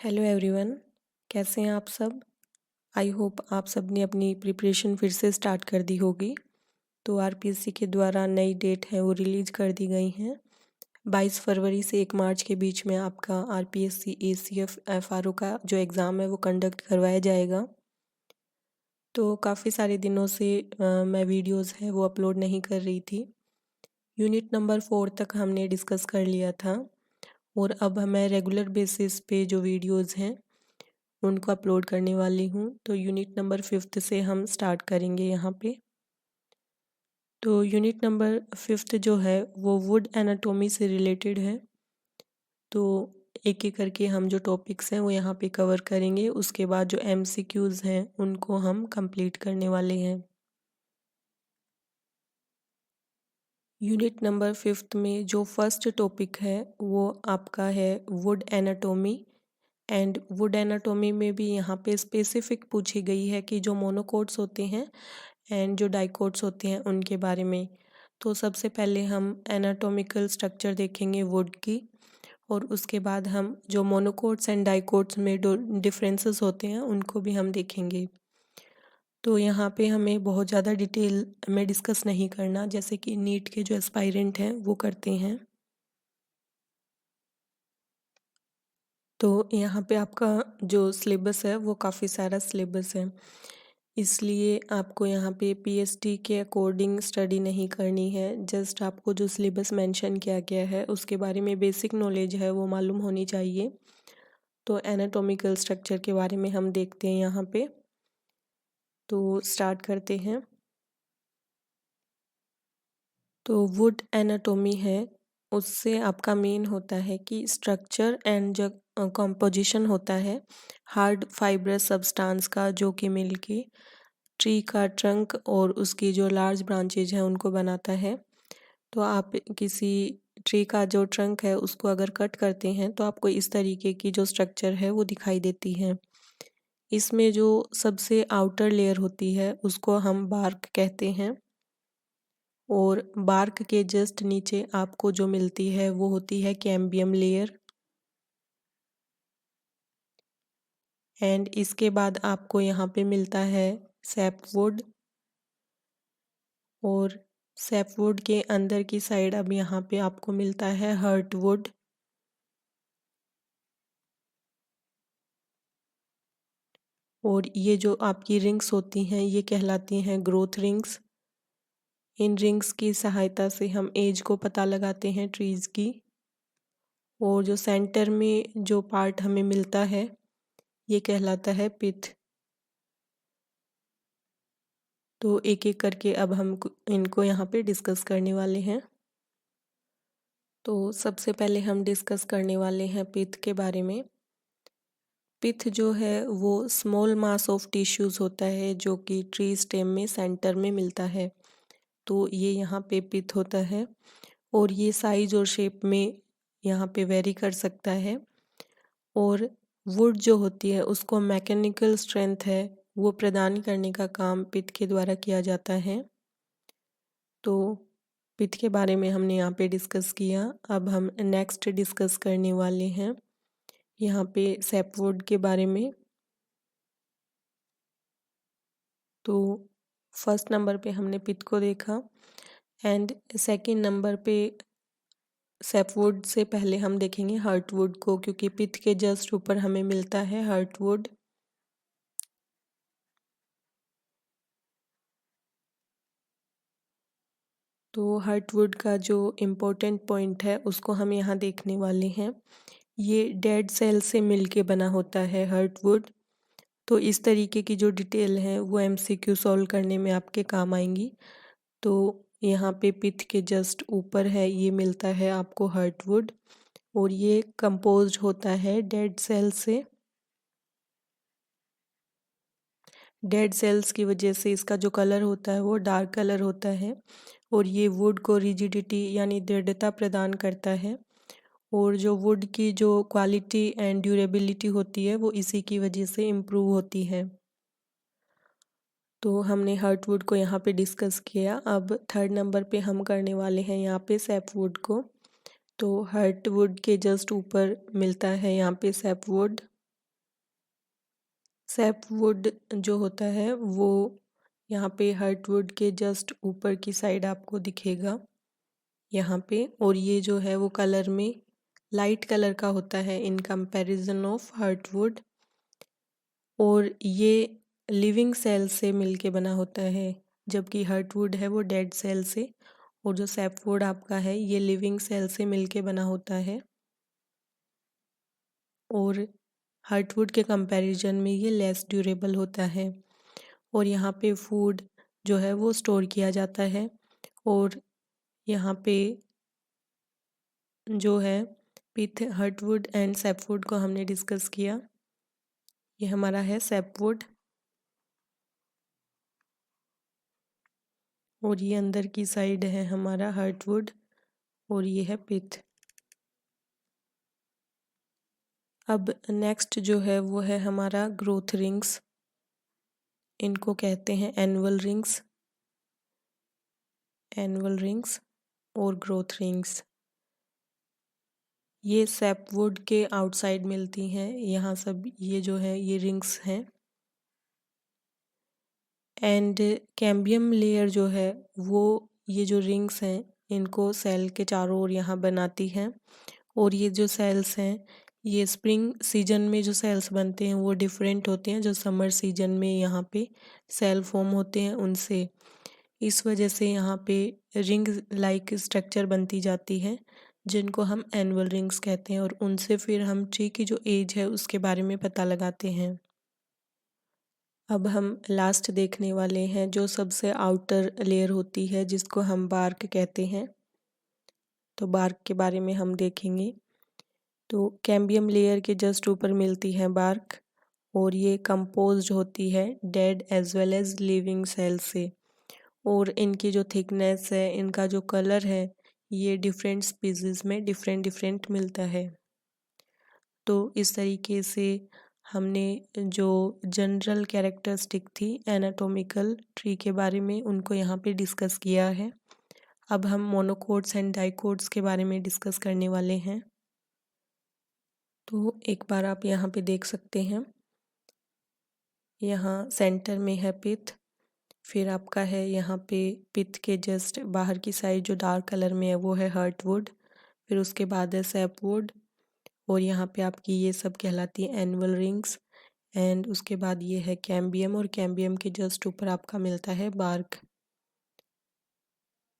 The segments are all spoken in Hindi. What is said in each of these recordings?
Hello everyone. कैसे हैं आप सब। आई होप आप सब ने अपनी प्रिपरेशन फिर से स्टार्ट कर दी होगी। तो आरपीएससी के द्वारा नई डेट है वो रिलीज़ कर दी गई हैं। 22 फरवरी से 1 मार्च के बीच में आपका आरपीएससी एसीएफ एफआरओ का जो एग्ज़ाम है वो कंडक्ट करवाया जाएगा। तो काफ़ी सारे दिनों से मैं वीडियोस है वो अपलोड नहीं कर रही थी। यूनिट नंबर 4 तक हमने डिस्कस कर लिया था और अब मैं रेगुलर बेसिस पे जो वीडियोस हैं उनको अपलोड करने वाली हूँ। तो यूनिट नंबर 5 से हम स्टार्ट करेंगे यहाँ पे। तो यूनिट नंबर 5 जो है वो वुड एनाटॉमी से रिलेटेड है। तो एक एक करके हम जो टॉपिक्स हैं वो यहाँ पे कवर करेंगे। उसके बाद जो एमसीक्यूज़ हैं उनको हम कंप्लीट करने वाले हैं। यूनिट नंबर 5 में जो फर्स्ट टॉपिक है वो आपका है would anatomy. And would anatomy में भी यहाँ पे स्पेसिफिक पूछी गई है कि जो मोनोकोट्स होते हैं एंड जो डाइकोट्स होते हैं उनके बारे में। तो सबसे पहले हम एनाटॉमिकल स्ट्रक्चर देखेंगे वुड की, और उसके बाद हम जो मोनोकोट्स एंड डाइकोट्स में जो डिफरेंसेस होते हैं उनको भी हम देखेंगे। तो यहाँ पे हमें बहुत ज़्यादा डिटेल में डिस्कस नहीं करना, जैसे कि नीट के जो एस्पायरेंट हैं वो करते हैं। तो यहाँ पे आपका जो सिलेबस है वो काफ़ी सारा सिलेबस है, इसलिए आपको यहाँ पे पीएचडी के अकॉर्डिंग स्टडी नहीं करनी है। जस्ट आपको जो सिलेबस मेंशन किया गया है उसके बारे में बेसिक नॉलेज है वो मालूम होनी चाहिए। तो एनाटॉमिकल स्ट्रक्चर के बारे में हम देखते हैं यहाँ पे। तो स्टार्ट करते हैं। तो वुड एनाटॉमी है उससे आपका मेन होता है कि स्ट्रक्चर एंड जो कॉम्पोजिशन होता है हार्ड फाइब्रस सब्सटेंस का, जो कि मिलके ट्री का ट्रंक और उसकी जो लार्ज ब्रांचेज हैं उनको बनाता है। तो आप किसी ट्री का जो ट्रंक है उसको अगर कट करते हैं तो आपको इस तरीके की जो स्ट्रक्चर है वो दिखाई देती है। इसमें जो सबसे आउटर लेयर होती है उसको हम बार्क कहते हैं, और बार्क के जस्ट नीचे आपको जो मिलती है वो होती है कैम्बियम लेयर। एंड इसके बाद आपको यहाँ पे मिलता है सैपवुड, और सैपवुड के अंदर की साइड अब यहाँ पे आपको मिलता है हर्टवुड। और ये जो आपकी रिंग्स होती हैं ये कहलाती हैं ग्रोथ रिंग्स। इन रिंग्स की सहायता से हम एज को पता लगाते हैं ट्रीज की। और जो सेंटर में जो पार्ट हमें मिलता है ये कहलाता है पिथ। तो एक एक करके अब हम इनको यहाँ पे डिस्कस करने वाले हैं। तो सबसे पहले हम डिस्कस करने वाले हैं पिथ के बारे में। पिथ जो है वो स्मॉल मास ऑफ टिश्यूज होता है जो कि ट्री स्टेम में सेंटर में मिलता है। तो ये यहाँ पे पिथ होता है, और ये साइज और शेप में यहाँ पे वेरी कर सकता है। और वुड जो होती है उसको मैकेनिकल स्ट्रेंथ है वो प्रदान करने का काम पिथ के द्वारा किया जाता है। तो पिथ के बारे में हमने यहाँ पे डिस्कस किया। अब हम नेक्स्ट डिस्कस करने वाले हैं यहाँ पे सैपवुड के बारे में। तो फर्स्ट नंबर पे हमने पिथ को देखा, एंड सेकंड नंबर पे सैपवुड से पहले हम देखेंगे हर्टवुड को, क्योंकि पिथ के जस्ट ऊपर हमें मिलता है हर्टवुड। तो हर्टवुड का जो इम्पोर्टेंट पॉइंट है उसको हम यहाँ देखने वाले हैं। ये डेड सेल से मिलके बना होता है हर्टवुड। तो इस तरीके की जो डिटेल है वो एमसीक्यू सॉल्व करने में आपके काम आएंगी। तो यहाँ पे पिथ के जस्ट ऊपर है ये मिलता है आपको हर्टवुड, और ये कंपोज्ड होता है डेड सेल से। डेड सेल्स की वजह से इसका जो कलर होता है वो डार्क कलर होता है, और ये वुड को रिजिडिटी यानी दृढ़ता प्रदान करता है। और जो वुड की जो क्वालिटी एंड ड्यूरेबिलिटी होती है वो इसी की वजह से इम्प्रूव होती है। तो हमने हर्टवुड को यहाँ पे डिस्कस किया। अब थर्ड नंबर पे हम करने वाले हैं यहाँ पे सैपवुड को। तो हर्टवुड के जस्ट ऊपर मिलता है यहाँ पे सैपवुड। सैपवुड जो होता है वो यहाँ पे हर्टवुड के जस्ट ऊपर की साइड आपको दिखेगा यहाँ पे, और ये जो है वो कलर में लाइट कलर का होता है इन कंपैरिजन ऑफ हर्टवुड, और ये लिविंग सेल से मिलके बना होता है, जबकि हर्टवुड है वो डेड सेल से, और जो सैपवुड आपका है ये लिविंग सेल से मिलके बना होता है, और हर्टवुड के कंपैरिजन में ये लेस ड्यूरेबल होता है। और यहाँ पे फूड जो है वो स्टोर किया जाता है, और यहाँ पे जो है पिथ हर्टवुड एंड सैपवुड को हमने डिस्कस किया। ये हमारा है सैपवुड, और ये अंदर की साइड है हमारा हर्टवुड, और ये है पिथ। अब नेक्स्ट जो है वो है हमारा ग्रोथ रिंग्स, इनको कहते हैं एनुअल रिंग्स, एनुअल रिंग्स और ग्रोथ रिंग्स। ये सैपवुड के आउटसाइड मिलती हैं, यहाँ सब ये जो है ये रिंग्स हैं। एंड कैम्बियम लेयर जो है वो ये जो रिंग्स हैं इनको सेल के चारों ओर यहाँ बनाती हैं, और ये जो सेल्स हैं ये स्प्रिंग सीजन में जो सेल्स बनते हैं वो डिफरेंट होते हैं जो समर सीजन में यहाँ पे सेल फॉर्म होते हैं उनसे। इस वजह से यहाँ पे रिंग लाइक स्ट्रक्चर बनती जाती है जिनको हम एनुअल रिंग्स कहते हैं, और उनसे फिर हम ट्री की जो एज है उसके बारे में पता लगाते हैं। अब हम लास्ट देखने वाले हैं जो सबसे आउटर लेयर होती है जिसको हम बार्क कहते हैं। तो बार्क के बारे में हम देखेंगे। तो कैम्बियम लेयर के जस्ट ऊपर मिलती है बार्क, और ये कंपोज्ड होती है dead as well as living cell से, और इनकी जो थिकनेस है इनका जो कलर है ये डिफरेंट स्पीसीज में डिफरेंट डिफरेंट मिलता है। तो इस तरीके से हमने जो जनरल कैरेक्टरिस्टिक थी एनाटॉमिकल ट्री के बारे में उनको यहाँ पे डिस्कस किया है। अब हम मोनोकोट्स एंड डाइकोट्स के बारे में डिस्कस करने वाले हैं। तो एक बार आप यहाँ पे देख सकते हैं, यहाँ सेंटर में है पिथ, फिर आपका है यहाँ पे पिथ के जस्ट बाहर की साइड जो डार्क कलर में है वो है हर्टवुड, फिर उसके बाद है सैपवुड, और यहाँ पे आपकी ये सब कहलाती है एनुअल रिंग्स, एंड उसके बाद ये है कैम्बियम, और कैम्बियम के जस्ट ऊपर आपका मिलता है बार्क।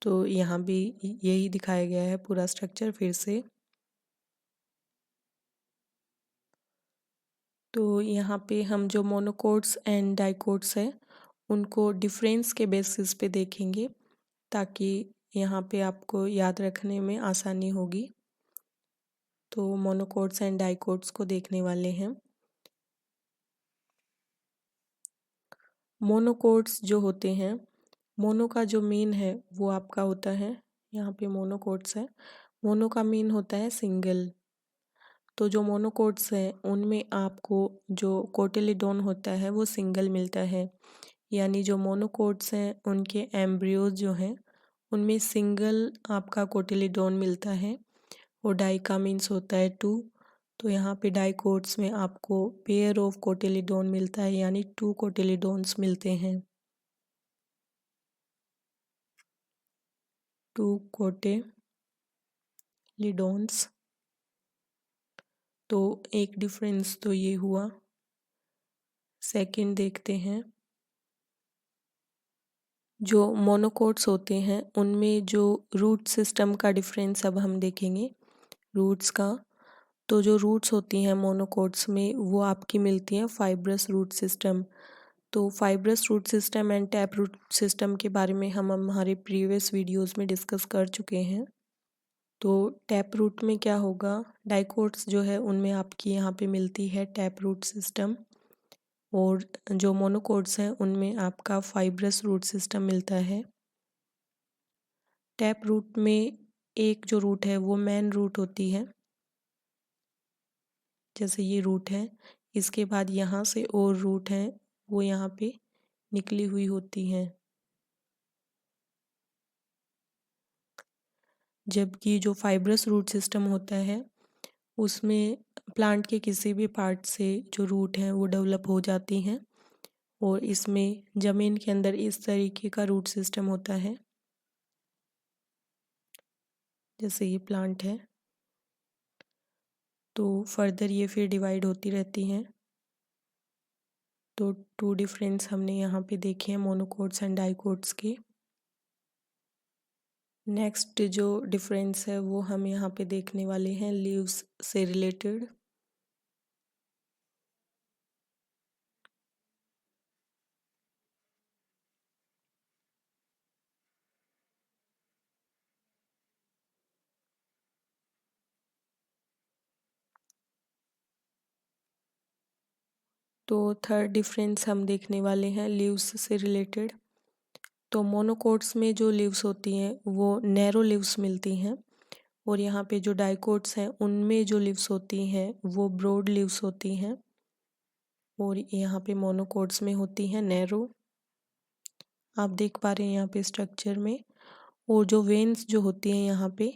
तो यहाँ भी यही दिखाया गया है पूरा स्ट्रक्चर फिर से। तो यहाँ पे हम जो मोनोकोट्स एंड डाइकोट्स है उनको डिफरेंस के बेसिस पे देखेंगे ताकि यहाँ पे आपको याद रखने में आसानी होगी। तो मोनोकोट्स एंड डाइकोट्स को देखने वाले हैं। मोनोकोट्स जो होते हैं, मोनो का जो मीन है वो आपका होता है, यहाँ पे मोनोकोट्स है, मोनो का मीन होता है सिंगल। तो जो मोनोकोट्स हैं उनमें आपको जो कोटिलीडोन होता है वो सिंगल मिलता है, यानी जो मोनोकोट्स हैं उनके एम्ब्रियोज जो हैं उनमें सिंगल आपका कोटिलीडोन मिलता है, और डाई का मीन्स होता है टू। तो यहाँ पे डाइकोट्स में आपको पेयर ऑफ कोटिलीडोन मिलता है, यानी टू कोटिलीडोन्स मिलते हैं, टू कोटिलीडोन्स। तो एक डिफरेंस तो ये हुआ। सेकंड देखते हैं, जो मोनोकोट्स होते हैं उनमें जो रूट सिस्टम का डिफरेंस अब हम देखेंगे रूट्स का। तो जो रूट्स होती हैं मोनोकोट्स में वो आपकी मिलती हैं फाइब्रस रूट सिस्टम। तो fibrous root system and tap root system के बारे में हम हमारे प्रीवियस वीडियोस में डिस्कस कर चुके हैं। तो टैप रूट में क्या होगा, डाइकोट्स जो है उनमें आपकी यहाँ पे मिलती है टैप रूट सिस्टम, और जो मोनोकोट्स हैं उनमें आपका फाइब्रस रूट सिस्टम मिलता है। टैप रूट में एक जो रूट है वो मेन रूट होती है, जैसे ये रूट है, इसके बाद यहाँ से और रूट हैं वो यहाँ पे निकली हुई होती हैं। जबकि जो फाइब्रस रूट सिस्टम होता है उसमें प्लांट के किसी भी पार्ट से जो रूट हैं वो डेवलप हो जाती हैं और इसमें ज़मीन के अंदर इस तरीके का रूट सिस्टम होता है। जैसे ये प्लांट है तो फर्दर ये फिर डिवाइड होती रहती हैं। तो 2 डिफरेंस हमने यहाँ पे देखे हैं मोनोकोट्स एंड डाइकोट्स के। नेक्स्ट जो डिफरेंस है वो हम यहाँ पे देखने वाले हैं लीव्स से रिलेटेड। तो थर्ड डिफरेंस हम देखने वाले हैं लीव्स से रिलेटेड। तो मोनोकोट्स में जो लीव्स होती हैं वो नैरो लीव्स मिलती हैं और यहाँ पे जो डाइकोट्स हैं उनमें जो लीव्स होती हैं वो ब्रॉड लीव्स होती हैं और यहाँ पे मोनोकोट्स में होती हैं नैरो। आप देख पा रहे हैं यहाँ पे स्ट्रक्चर में। और जो वेन्स जो होती हैं यहाँ पे,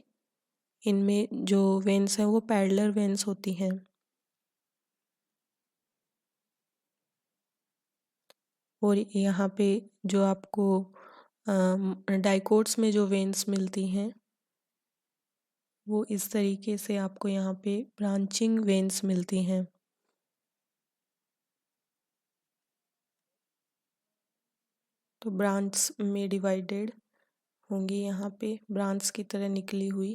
इनमें जो वेन्स हैं वो पैरेलल वेन्स होती हैं। और यहाँ पे जो आपको डाइकोट्स में जो वेन्स मिलती हैं वो इस तरीके से आपको यहाँ पे ब्रांचिंग वेन्स मिलती हैं। तो ब्रांच में डिवाइडेड होंगी यहाँ पे ब्रांच की तरह निकली हुई,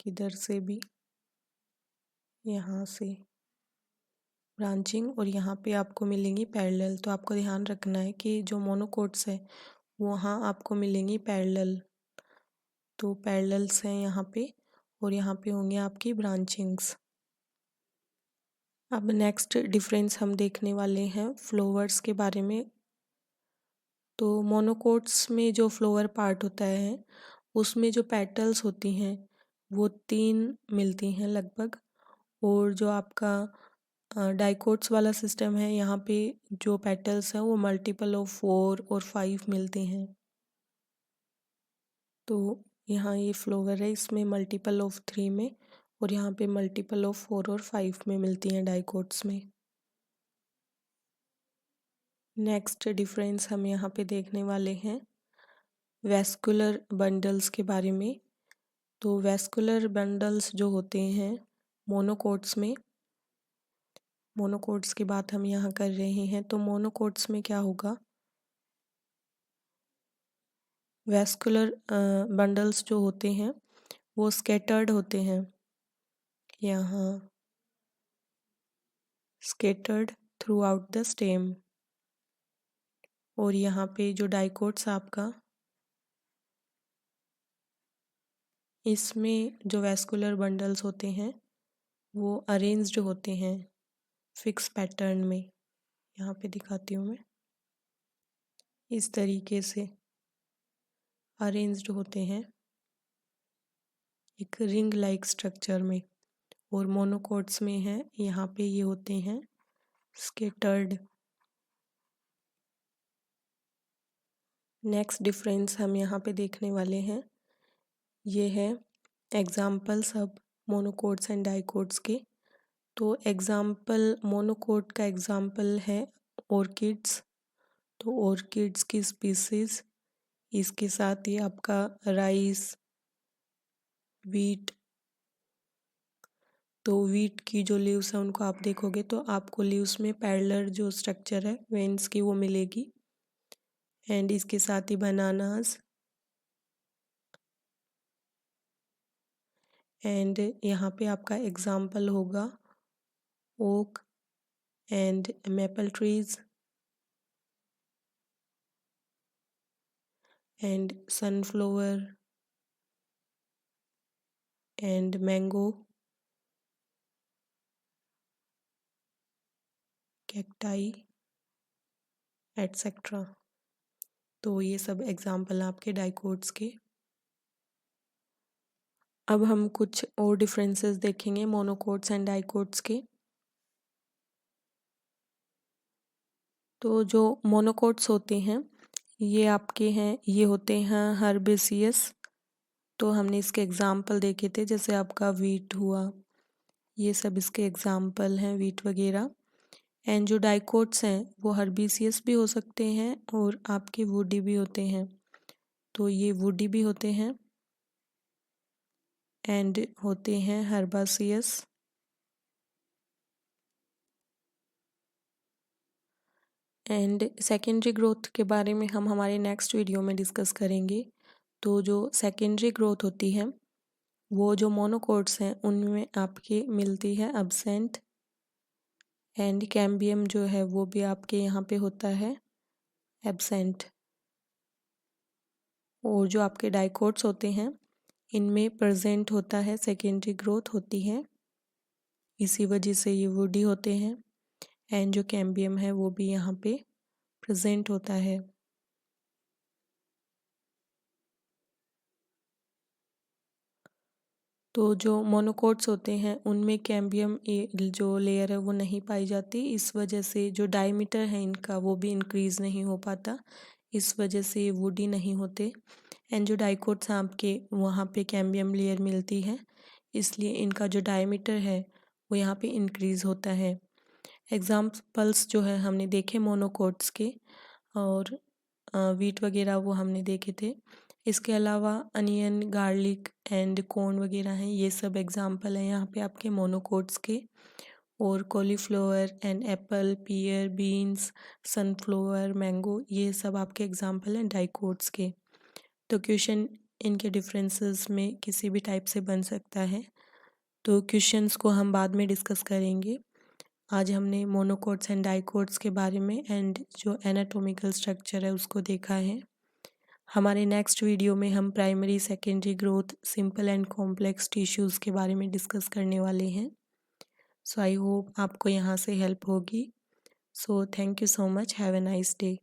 किधर से भी, यहाँ से ब्रांचिंग, और यहाँ पे आपको मिलेंगी पैरेलल। तो आपको ध्यान रखना है कि जो मोनोकोट्स है वहाँ आपको मिलेंगी पैरेलल। तो पैरेलल्स हैं यहाँ पे और यहाँ पे होंगे आपकी ब्रांचिंग्स। अब नेक्स्ट डिफरेंस हम देखने वाले हैं फ्लावर्स के बारे में। तो मोनोकोट्स में जो फ्लावर पार्ट होता है उसमें जो पेटल्स होती हैं वो 3 मिलती हैं लगभग। और जो आपका डाइकोट्स वाला सिस्टम है यहाँ पे जो पेटल्स हैं वो मल्टीपल ऑफ 4 और 5 मिलते हैं। तो यहाँ ये फ्लावर है, इसमें मल्टीपल ऑफ 3 में और यहाँ पे मल्टीपल ऑफ 4 और 5 में मिलती हैं डाइकोट्स में। नेक्स्ट डिफरेंस हम यहाँ पे देखने वाले हैं वैस्कुलर बंडल्स के बारे में। तो वैस्कुलर बंडल्स जो होते हैं मोनोकोट्स में, मोनोकोट्स की बात हम यहाँ कर रहे हैं, तो मोनोकोट्स में क्या होगा, वैस्कुलर बंडल्स जो होते हैं वो स्कैटर्ड होते हैं, यहाँ scattered through out the stem. और यहाँ पे जो डाइकोट्स आपका, इसमें जो वैस्कुलर बंडल्स होते हैं वो अरेंज्ड होते हैं फिक्स पैटर्न में। यहाँ पे दिखाती हूँ मैं, इस तरीके से अरेंज्ड होते हैं एक रिंग लाइक स्ट्रक्चर में। और मोनोकोट्स में है यहाँ पे ये होते हैं स्कैटर्ड। नेक्स्ट डिफरेंस हम यहाँ पे देखने वाले हैं, ये है एग्जाम्पल्स अब मोनोकोट्स एंड डाइकोट्स के। तो एग्जाम्पल मोनोकोट का एग्जाम्पल है ऑर्किड्स। तो ऑर्किड्स की स्पीसीज, इसके साथ ही आपका राइस, वीट। तो वीट की जो लीव्स हैं उनको आप देखोगे तो आपको लीव्स में पैरेलल जो स्ट्रक्चर है वेन्स की वो मिलेगी। एंड इसके साथ ही बनानास, एंड यहाँ पे आपका एग्जाम्पल होगा oak and maple trees and sunflower and mango, cacti etcetera. तो ये सब एग्जाम्पल आपके डाइकोट्स के। अब हम कुछ और डिफरेंसेस देखेंगे मोनोकोट्स एंड डाइकोट्स के। तो जो मोनोकोट्स होते हैं ये आपके हैं, ये होते हैं हर्बेसियस। तो हमने इसके एग्जाम्पल देखे थे, जैसे आपका वीट हुआ ये सब इसके एग्जाम्पल हैं वीट वगैरह। एंड जो डाइकोट्स हैं वो हर्बेसियस भी हो सकते हैं और आपके वुडी भी होते हैं। तो ये वुडी भी होते हैं एंड होते हैं हर्बासियस। एंड सेकेंडरी ग्रोथ के बारे में हम हमारे नेक्स्ट वीडियो में डिस्कस करेंगे। तो जो सेकेंडरी ग्रोथ होती है वो जो मोनोकोट्स हैं उनमें आपके मिलती है अब्सेंट। एंड कैम्बियम जो है वो भी आपके यहाँ पे होता है एब्सेंट। और जो आपके डाइकोट्स होते हैं इनमें प्रेजेंट होता है, सेकेंडरी ग्रोथ होती है, इसी वजह से ये वुडी होते हैं। एंड जो कैम्बियम है वो भी यहाँ पे प्रेजेंट होता है। तो जो मोनोकोट्स होते हैं उनमें कैम्बियम जो लेयर है वो नहीं पाई जाती, इस वजह से जो डायमीटर है इनका वो भी इंक्रीज़ नहीं हो पाता, इस वजह से ये वुडी नहीं होते। एंड जो डाइकोट्स हैं आपके वहाँ पे कैम्बियम लेयर मिलती है, इसलिए इनका जो डायमीटर है वो यहाँ पे इंक्रीज़ होता है। एग्जाम्पल्स जो है हमने देखे मोनोकोट्स के, और वीट वगैरह वो हमने देखे थे। इसके अलावा अनियन, गार्लिक एंड कॉर्न वगैरह हैं, ये सब एग्जाम्पल हैं यहाँ पे आपके मोनोकोट्स के। और cauliflower and apple, pear, beans, sunflower, mango, ये सब आपके एग्जाम्पल हैं डाइकोट्स के। तो क्वेश्चन इनके डिफरेंसेस में किसी भी टाइप से बन सकता है, तो क्वेश्चंस को हम बाद में डिस्कस करेंगे। आज हमने मोनोकोट्स एंड डाइकोट्स के बारे में एंड जो एनाटॉमिकल स्ट्रक्चर है उसको देखा है। हमारे नेक्स्ट वीडियो में हम primary, secondary growth, simple and complex tissues के बारे में डिस्कस करने वाले हैं। सो आई होप आपको यहाँ से हेल्प होगी। So thank you so much, have a nice day.